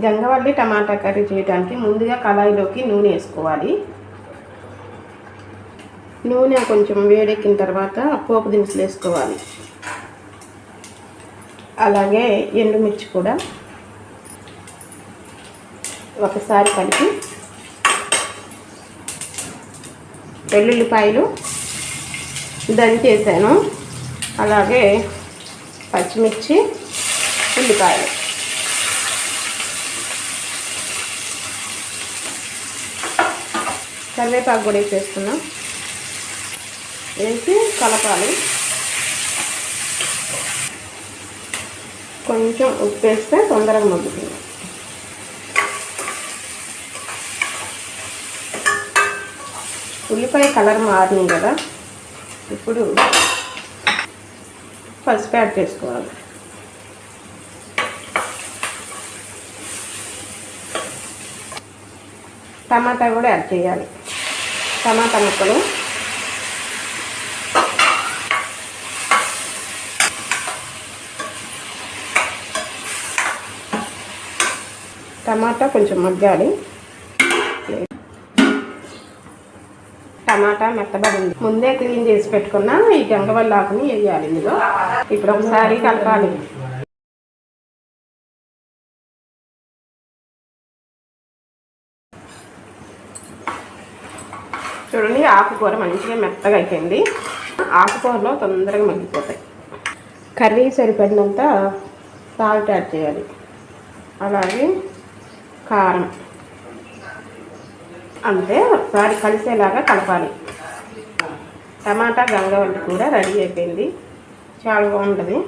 గంగవల్లి టమాటా curry చేయడానికి ముందుగా కళాయిలోకి నూనె వేసుకోవాలి. నూనె కొంచెం వేడెక్కిన తర్వాత పోపు దినుసులు వేసుకోవాలి. అలాగే ఎండుమిర్చి కూడా ఒకసారి కలిపి వెల్లుల్లిపాయలు దంచేసాను. అలాగే పచ్చిమిర్చి, ఉల్లిపాయలు కరివేపాకు కూడా వేసేస్తున్నాం. వేసి కలపాలి. కొంచెం ఉప్పు వేస్తే తొందరగా మగ్గుతుంది. ఉల్లిపాయ కలర్ మారింది కదా, ఇప్పుడు పసుపు యాడ్ చేసుకోవాలి. టమాటా కూడా యాడ్ చేయాలి. టమాటా ముక్కలు టమాటా కొంచెం మగ్గాలి. టమాటా మెత్తబడింది. ముందే క్లీన్ చేసి పెట్టుకున్న ఈ గంగవల్లి ఆకుని వేయాలి ఇందులో. ఇప్పుడు ఒకసారి కలపాలి. చూడండి, ఆకుకూర మంచిగా మెత్తగా అయిపోయింది. ఆకుకూరలో తొందరగా మగ్గిపోతాయి. కర్రీ సరిపడినంత సాల్ట్ యాడ్ చేయాలి. అలాగే కారం అంతే. ఒకసారి కలిసేలాగా కలపాలి. టమాటా గంగవల్లి కూర రెడీ అయిపోయింది. చాలా బాగుంటుంది.